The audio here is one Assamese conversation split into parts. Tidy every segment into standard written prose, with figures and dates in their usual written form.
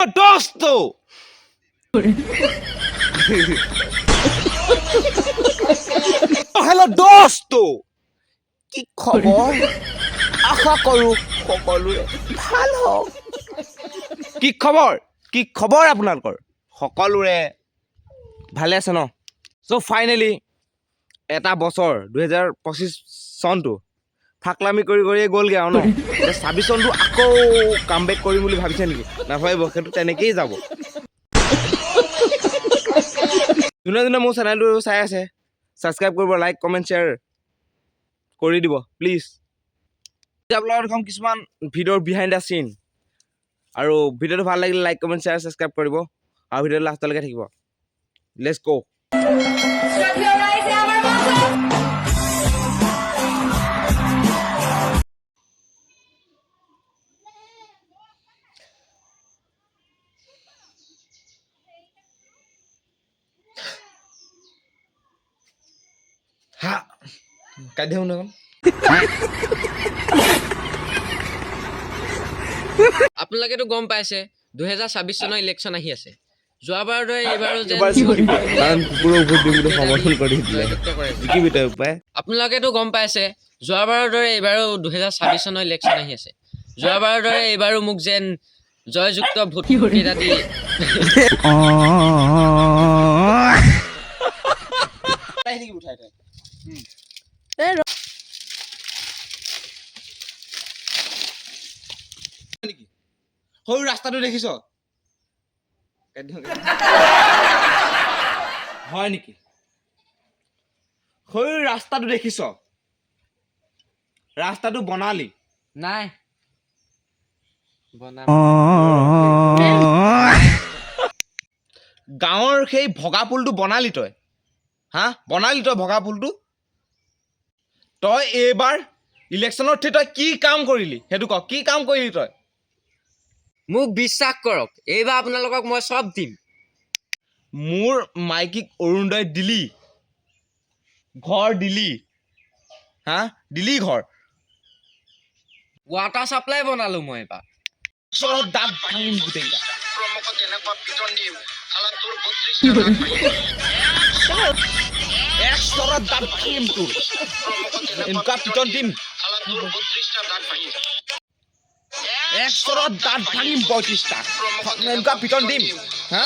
दोस्तों हेलो दोस्तों কি খবৰ আশা কৰো সকলোৰে ভাল হওক কি খবৰ আপোনালোকৰ সকলোৰে ভালে আছে ন সো ফাইনালি এটা বছৰ 2025 চনটো ফাকলামি কৰি গ'লগে আৰু ন 26 চনটো আকৌ কামবেক কৰিম বুলি ভাবিছে নেকি নাভাবিব সেইটো তেনেকেই যাব যোনে মোৰ চেনেলটো চাই আছে সাবস্ক্ৰাইব কৰিব লাইক কমেন্ট শ্বেয়াৰ কৰি দিব প্লিজ আপোনালোকৰ দেখোন কিছুমান ভিডিঅ'ৰ বিহাইণ্ড দ্য চিন আৰু ভিডিঅ'টো ভাল লাগিলে লাইক কমেন্ট শ্বেয়াৰ সাবস্ক্ৰাইব কৰিব আৰু ভিডিঅ'টো লাষ্টলৈকে থাকিব লেটস গো হা কাটে শুন আপোনালোকেতো গম পাইছে 2026 চনৰ ইলেকশ্যন আহি আছে যোৱাবাৰৰ দৰে এইবাৰো সমৰ্থন কৰি দিলে কি বিটা উপায় আপোনালোকেতো গম পাইছে যোৱাবাৰৰ দৰে এইবাৰো 2026 চনৰ ইলেকশ্যন আহি আছে যোৱাবাৰৰ দৰে এইবাৰো মোক যেন জয়যুক্ত ভোট কেইটা দি সৰু ৰাস্তাটো দেখিছ হয় নেকি সৰু ৰাস্তাটো দেখিছ ৰাস্তাটো বনালি নাই বনাম গাঁৱৰ সেই ভগা পুলটো বনালি তই হা বনালি তই ভগা পুলটো তই এইবাৰ ইলেকশ্যনত তই কি কাম কৰিলি সেইটো ক কি কাম কৰিলি তই মোক বিশ্বাস কৰক এইবাৰ আপোনালোকক মই সব দিম মোৰ মাইকীক অৰুণোদয় দিলি ঘৰ দিলি হা দিলি ঘৰ ৱাটাৰ চাপ্লাই বনালো মই এইবাৰ চৰত দাঁত ভাঙিম গোটেইকেইটা এক চৰত দাঁত ভাঙিম তোৰ এনেকুৱা পিটন দিম এক চৰত দাঁত ভাঙিম 35টা এনেকুৱা পিটন দিম হা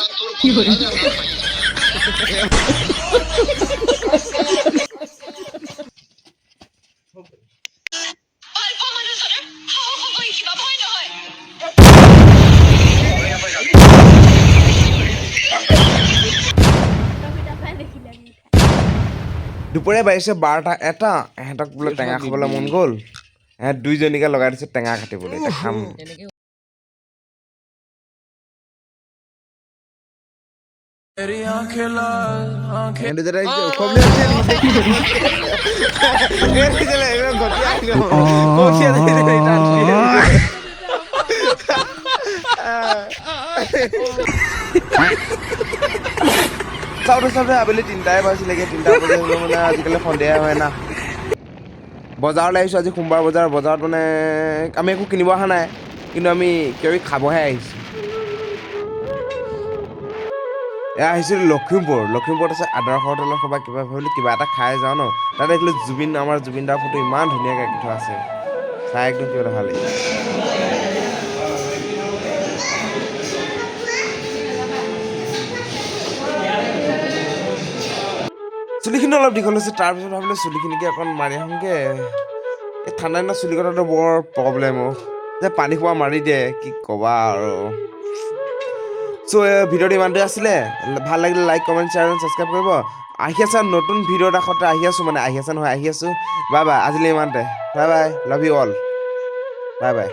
দুপৰীয়া বাজিছে 12টা এটা এহেঁতক বোলে টেঙা খাবলৈ মন গ'ল এহেঁত দুইজনীকে লগাই দিছে টেঙা কাটিবলৈ এতিয়া খাম চাওঁতে আবেলি 3টাই বাজিলেগে 3টা বজাত মানে আজিকালি সন্ধিয়া হয় না বজাৰলৈ আহিছোঁ আজি সোমবাৰ বজাৰত মানে আমি একো কিনিব অহা নাই কিন্তু আমি কিবা খাবহে আহিছোঁ এয়া আহিছিলোঁ লখিমপুৰত আছে আদৰ্শ হোটেলৰ সবাই কিবা ভাবিলোঁ কিবা এটা খাই যাওঁ ন তাত দেখিলোঁ আমাৰ জুবিন দাৰ ফটো ইমান ধুনীয়াকৈ আঁকি থোৱা আছে চাই একদম কিবা এটা ভাল লাগিছে চুলিখিনি অলপ দীঘল হৈছে তাৰপিছত ভাবিলোঁ চুলিখিনিকে অকণ মাৰি আহোঁগৈ এই ঠাণ্ডা দিনত চুলি কটাটো বৰ প্ৰব্লেম যে পানী খোৱা মাৰি দিয়ে কি ক'বা আৰু চ' ভিডিঅ'টো ইমানটোৱে আছিলে ভাল লাগিলে লাইক কমেণ্ট শ্বেয়াৰ আৰু ছাবস্ক্ৰাইব কৰিব আহি আছে নতুন ভিডিঅ' এটা সৈতে আহি আছোঁ বাই বাই আজিলৈ ইমানতে bye bye love you all bye bye